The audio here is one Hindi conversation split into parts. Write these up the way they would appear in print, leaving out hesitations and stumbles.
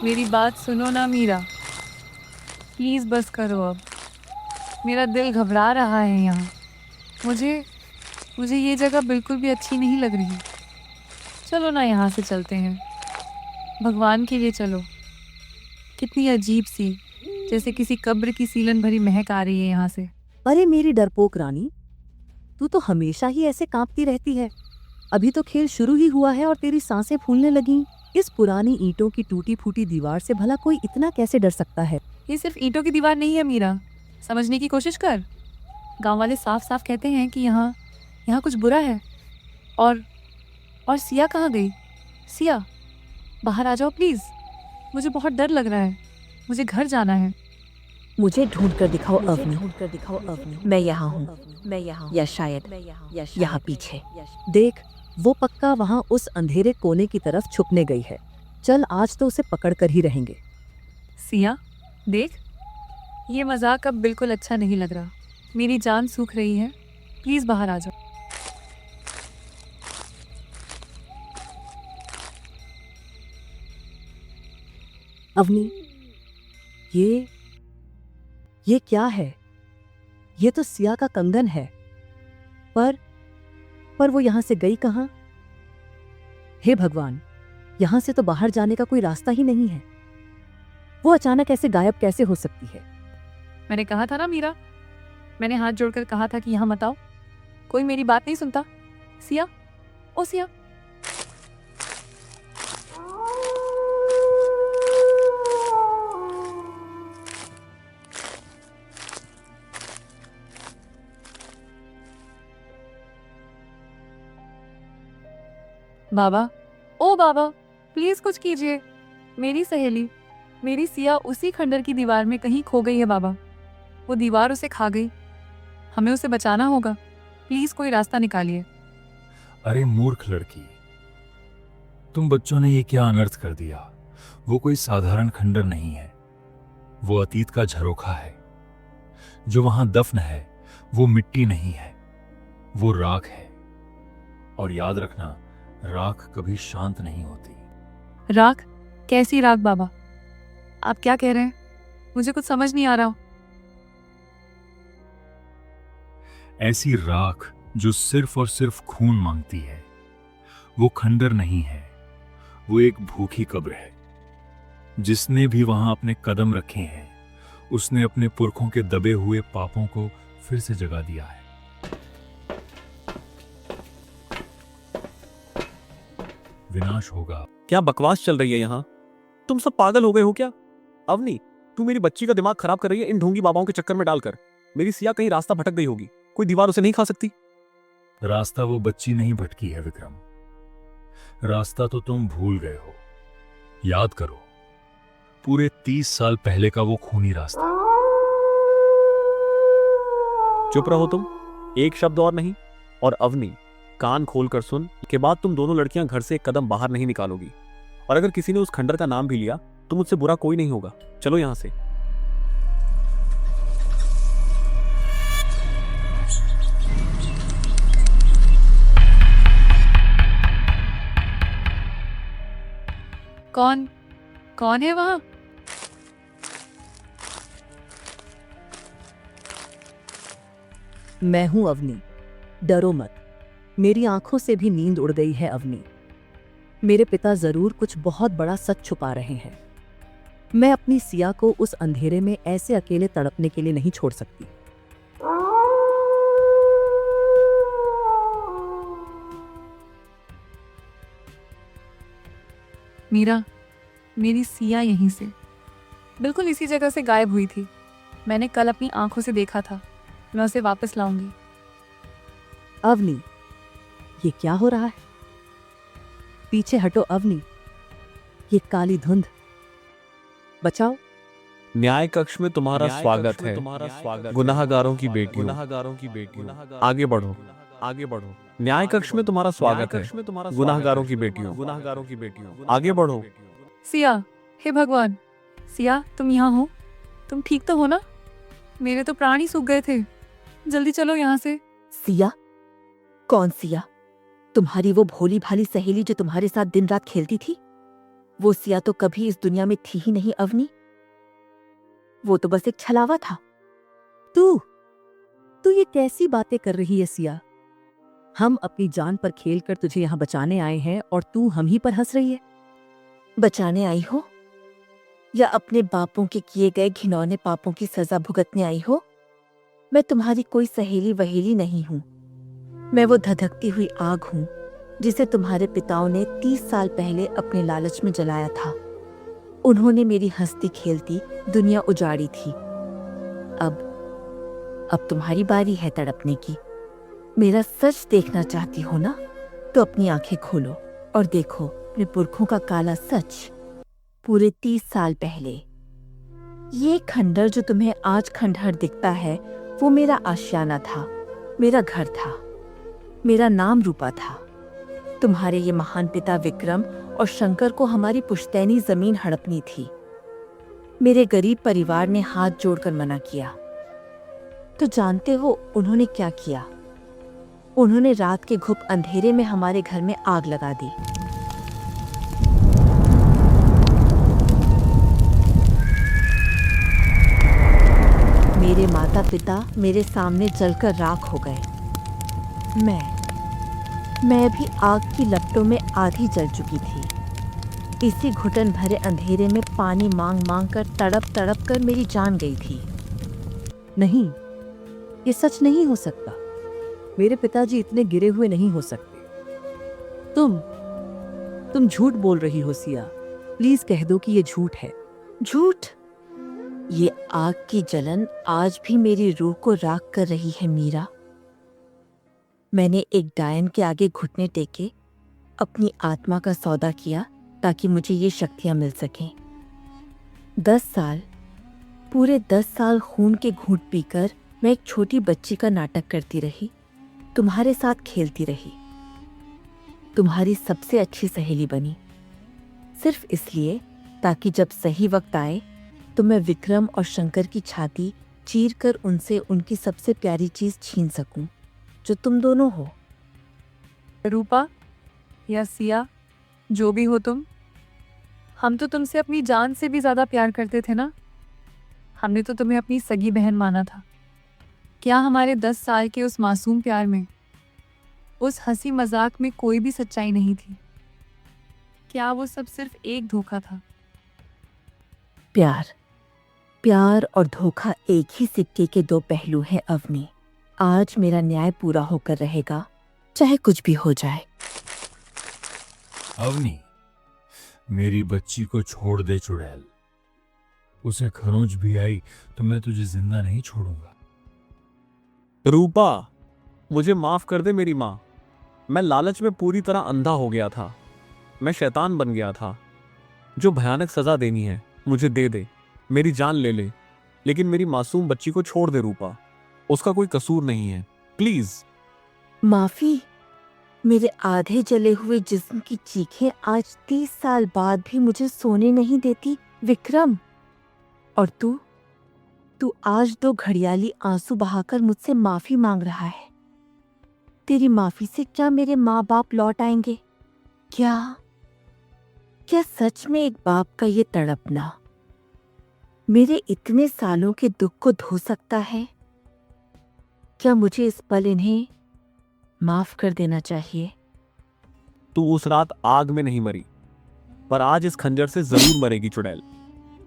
मेरी बात सुनो ना मीरा, प्लीज बस करो अब। मेरा दिल घबरा रहा है यहाँ। मुझे मुझे ये जगह बिल्कुल भी अच्छी नहीं लग रही। चलो ना यहाँ से चलते हैं, भगवान के लिए चलो। कितनी अजीब सी, जैसे किसी कब्र की सीलन भरी महक आ रही है यहाँ से। अरे मेरी डरपोक रानी, तू तो हमेशा ही ऐसे कांपती रहती है। अभी तो खेल शुरू ही हुआ है और तेरी सांसें फूलने लगीं। इस पुरानी ईंटों की टूटी फूटी दीवार से भला कोई इतना कैसे डर सकता है? ये सिर्फ ईंटों की दीवार नहीं है मीरा, समझने की कोशिश कर। गांव वाले साफ साफ कहते हैं कि यहाँ यहाँ कुछ बुरा है। और सिया कहाँ गई? सिया, बाहर आ जाओ प्लीज। मुझे बहुत डर लग रहा है, मुझे घर जाना है। मुझे ढूंढ कर दिखाओ अवनी। मैं यहाँ हूँ, या शायद यहाँ पीछे। देख, वो पक्का वहाँ उस अंधेरे कोने की तरफ छुपने गई है। चल, आज तो उसे पकड़ कर ही रहेंगे। सिया देख, ये मजाक अब बिल्कुल अच्छा नहीं लग रहा। मेरी जान सूख रही है, प्लीज बाहर आ जाओ। अवनी, ये क्या है? ये तो सिया का कंगन है। पर वो यहाँ से गई कहाँ? हे भगवान, यहाँ से तो बाहर जाने का कोई रास्ता ही नहीं है। वो अचानक ऐसे गायब कैसे हो सकती है? मैंने कहा था ना मीरा, मैंने हाथ जोड़कर कहा था कि यहाँ मत आओ। कोई मेरी बात नहीं सुनता। सिया, ओ सिया। बाबा, ओ बाबा, प्लीज कुछ कीजिए। मेरी सहेली, मेरी सिया उसी खंडर की दीवार में कहीं खो गई है बाबा। वो दीवार उसे खा गई, हमें उसे बचाना होगा। प्लीज कोई रास्ता निकालिए। अरे मूर्ख लड़की, तुम बच्चों ने ये क्या अनर्थ कर दिया। वो कोई साधारण खंडर नहीं है, वो अतीत का झरोखा है। जो वहां दफन है वो मिट्टी नहीं है, वो राख है। और याद रखना, राख कभी शांत नहीं होती। राख? कैसी राख बाबा? आप क्या कह रहे हैं? मुझे कुछ समझ नहीं आ रहा। ऐसी राख जो सिर्फ और सिर्फ खून मांगती है। वो खंडर नहीं है, वो एक भूखी कब्र है। जिसने भी वहां अपने कदम रखे हैं, उसने अपने पुरखों के दबे हुए पापों को फिर से जगा दिया है। विनाश होगा। क्या बकवास चल रही है यहाँ? तुम सब पागल हो गए हो क्या? अवनी, तू मेरी बच्ची का दिमाग खराब कर रही है इन ढोंगी बाबाओं के चक्कर में डालकर। मेरी सिया कहीं रास्ता भटक गई होगी, कोई दीवार उसे नहीं खा सकती। रास्ता वो बच्ची नहीं भटकी है विक्रम, रास्ता तो तुम भूल गए हो। याद करो, पूरे 30 साल पहले का वो खूनी रास्ता। चुप रहो तुम, एक शब्द और नहीं। और अवनी, कान खोल कर सुन, के बाद तुम दोनों लड़कियां घर से एक कदम बाहर नहीं निकालोगी। और अगर किसी ने उस खंडर का नाम भी लिया तो मुझसे बुरा कोई नहीं होगा। चलो यहां से। कौन है वहां? मैं हूं अवनी, डरो मत। मेरी आंखों से भी नींद उड़ गई है अवनी। मेरे पिता जरूर कुछ बहुत बड़ा सच छुपा रहे हैं। मैं अपनी सिया को उस अंधेरे में ऐसे अकेले तड़पने के लिए नहीं छोड़ सकती। मीरा, मेरी सिया यहीं से, बिल्कुल इसी जगह से गायब हुई थी। मैंने कल अपनी आंखों से देखा था। मैं उसे वापस लाऊंगी। अवनी, ये क्या हो रहा है? पीछे हटो अवनी, ये काली धुंध। बचाओ। न्याय कक्ष में तुम्हारा स्वागत है, गुनाहगारों की बेटियों। आगे बढ़ो, आगे बढ़ो। न्याय कक्ष में तुम्हारा स्वागत है, गुनाहगारों की बेटियों। आगे बढ़ो। सिया, हे भगवान, सिया तुम यहाँ हो? तुम ठीक तो हो ना? मेरे तो प्राण ही सूख गए थे। जल्दी चलो यहाँ से। सिया? कौन सिया? तुम्हारी वो भोली भाली सहेली जो तुम्हारे साथ दिन रात खेलती थी? वो सिया तो कभी इस दुनिया में थी ही नहीं अवनी। वो तो बस एक छलावा था। तू तू ये कैसी बातें कर रही है सिया? हम अपनी जान पर खेलकर तुझे यहाँ बचाने आए हैं और तू हम ही पर हंस रही है। बचाने आई हो या अपने बापों के किए गए घिनौने पापों की सजा भुगतने आई हो? मैं तुम्हारी कोई सहेली वहेली नहीं हूं। मैं वो धधकती हुई आग हूं जिसे तुम्हारे पिताओं ने 30 साल पहले अपने लालच में जलाया था। उन्होंने मेरी हंसती खेलती दुनिया उजाड़ी थी। अब तुम्हारी बारी है तड़पने की। मेरा सच देखना चाहती हो ना, तो अपनी आंखें खोलो और देखो अपने पुरखों का काला सच। पूरे 30 साल पहले ये खंडर जो तुम्हें आज खंडहर दिखता है, वो मेरा आशियाना था, मेरा घर था, मेरा नाम रूपा था। तुम्हारे ये महान पिता विक्रम और शंकर को हमारी पुश्तैनी जमीन हड़पनी थी। मेरे गरीब परिवार ने हाथ जोड़कर मना किया। तो जानते हो उन्होंने क्या किया? उन्होंने रात के घुप अंधेरे में हमारे घर में आग लगा दी। मेरे माता पिता मेरे सामने जलकर राख हो गए। मैं भी आग की लपटों में आधी जल चुकी थी। इसी घुटन भरे अंधेरे में पानी मांग मांग कर तड़प कर मेरी जान गई थी। नहीं, ये सच नहीं हो सकता। मेरे पिताजी इतने गिरे हुए नहीं हो सकते। तुम झूठ बोल रही हो सिया। प्लीज कह दो कि ये झूठ है। झूठ? ये आग की जलन आज भी मेरी रूह को राख कर रही है मीरा। मैंने एक डायन के आगे घुटने टेके अपनी आत्मा का सौदा किया ताकि मुझे ये शक्तियां मिल सकें। 10 साल, पूरे 10 साल खून के घूंट पीकर मैं एक छोटी बच्ची का नाटक करती रही, तुम्हारे साथ खेलती रही, तुम्हारी सबसे अच्छी सहेली बनी, सिर्फ इसलिए ताकि जब सही वक्त आए तो मैं विक्रम और शंकर की छाती चीर कर उनसे उनकी सबसे प्यारी चीज छीन सकूं, जो तुम दोनों हो। रूपा या सिया, जो भी हो तुम, हम तो तुमसे अपनी जान से भी ज़्यादा प्यार करते थे ना। हमने तो तुम्हें अपनी सगी बहन माना था। क्या हमारे 10 साल के उस मासूम प्यार में, उस हंसी मजाक में कोई भी सच्चाई नहीं थी? क्या वो सब सिर्फ एक धोखा था? प्यार और धोखा एक ही सिक्के के दो पहलू हैं अवनी। आज मेरा न्याय पूरा होकर रहेगा, चाहे कुछ भी हो जाए। अवनी, मेरी बच्ची को छोड़ दे चुड़ैल। उसे खरोंच भी आई तो मैं तुझे जिंदा नहीं छोड़ूंगा। रूपा, मुझे माफ कर दे मेरी माँ। मैं लालच में पूरी तरह अंधा हो गया था। मैं शैतान बन गया था। जो भयानक सजा देनी है मुझे दे दे, मेरी जान ले ले, लेकिन मेरी मासूम बच्ची को छोड़ दे रूपा। उसका कोई कसूर नहीं है, प्लीज। माफी? मेरे आधे जले हुए जिस्म की चीखें आज 30 साल बाद भी मुझे सोने नहीं देती विक्रम। और तू आज 2 घड़ियाली आंसू बहाकर मुझसे माफी मांग रहा है। तेरी माफी से क्या मेरे माँ बाप लौट आएंगे? क्या सच में एक बाप का ये तड़पना मेरे इतने सालों के दुख को धो सकता है? क्या मुझे इस पल इन्हें माफ कर देना चाहिए? तू उस रात आग में नहीं मरी, पर आज इस खंजर से जरूर मरेगी चुड़ैल।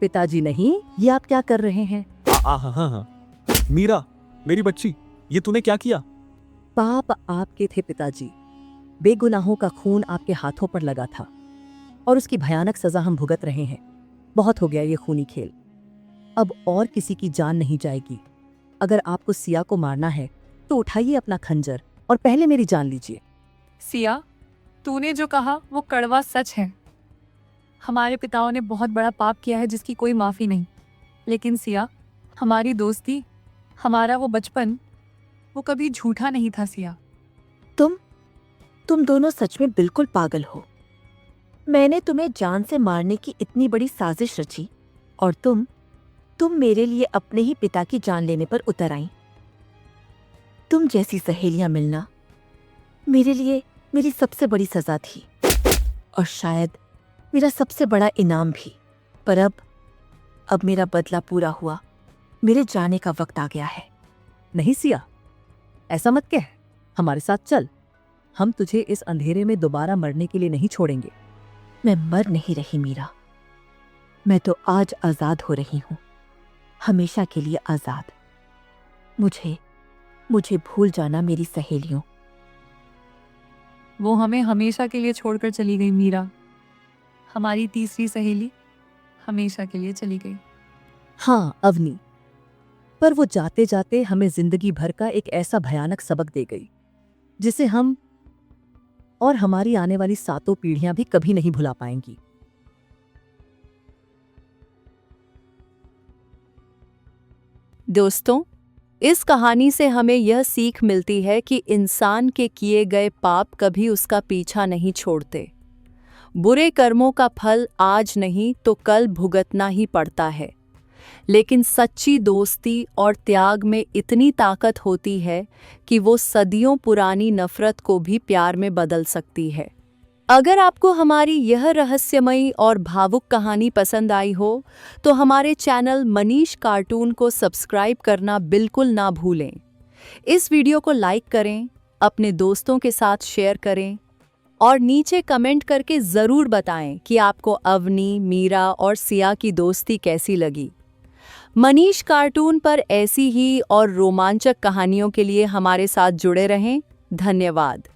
पिताजी नहीं, ये आप क्या कर रहे हैं? हाँ। मीरा, मेरी बच्ची, ये तूने क्या किया? पाप आपके थे पिताजी। बेगुनाहों का खून आपके हाथों पर लगा था और उसकी भयानक सजा हम भुगत रहे हैं। बहुत हो गया ये खूनी खेल। अब और किसी की जान नहीं जाएगी। अगर आपको सिया को मारना है तो उठाइए अपना खंजर और पहले मेरी जान लीजिए। सिया, तूने जो कहा वो कड़वा सच है। हमारे पिताओं ने बहुत बड़ा पाप किया है जिसकी कोई माफ़ी नहीं। लेकिन सिया, हमारी दोस्ती, हमारा वो बचपन, वो कभी झूठा नहीं था। सिया, तुम दोनों सच में बिल्कुल पागल हो। मैंने तुम्हें जान से मारने की इतनी बड़ी साजिश रची और तुम मेरे लिए अपने ही पिता की जान लेने पर उतर आई। तुम जैसी सहेलियां मिलना मेरे लिए मेरी सबसे बड़ी सजा थी। और शायद मेरा सबसे बड़ा इनाम भी। पर अब मेरा बदला पूरा हुआ। मेरे जाने का वक्त आ गया है। नहीं सिया, ऐसा मत कह। हमारे साथ चल। हम तुझे इस अंधेरे में दोबारा मरने के लिए नहीं छोड़ेंगे। मैं मर नहीं रही मीरा, मैं तो आज आजाद हो रही हूं, हमेशा के लिए आजाद। मुझे भूल जाना मेरी सहेलियों। वो हमें हमेशा के लिए छोड़कर चली गई मीरा। हमारी तीसरी सहेली हमेशा के लिए चली गई। हाँ अवनी, पर वो जाते जाते हमें जिंदगी भर का एक ऐसा भयानक सबक दे गई जिसे हम और हमारी आने वाली 7 पीढ़ियां भी कभी नहीं भुला पाएंगी। दोस्तों, इस कहानी से हमें यह सीख मिलती है कि इंसान के किए गए पाप कभी उसका पीछा नहीं छोड़ते। बुरे कर्मों का फल आज नहीं तो कल भुगतना ही पड़ता है, लेकिन सच्ची दोस्ती और त्याग में इतनी ताकत होती है कि वो सदियों पुरानी नफरत को भी प्यार में बदल सकती है। अगर आपको हमारी यह रहस्यमयी और भावुक कहानी पसंद आई हो तो हमारे चैनल मनीष कार्टून को सब्सक्राइब करना बिल्कुल ना भूलें। इस वीडियो को लाइक करें, अपने दोस्तों के साथ शेयर करें और नीचे कमेंट करके ज़रूर बताएं कि आपको अवनी, मीरा और सिया की दोस्ती कैसी लगी। मनीष कार्टून पर ऐसी ही और रोमांचक कहानियों के लिए हमारे साथ जुड़े रहें। धन्यवाद।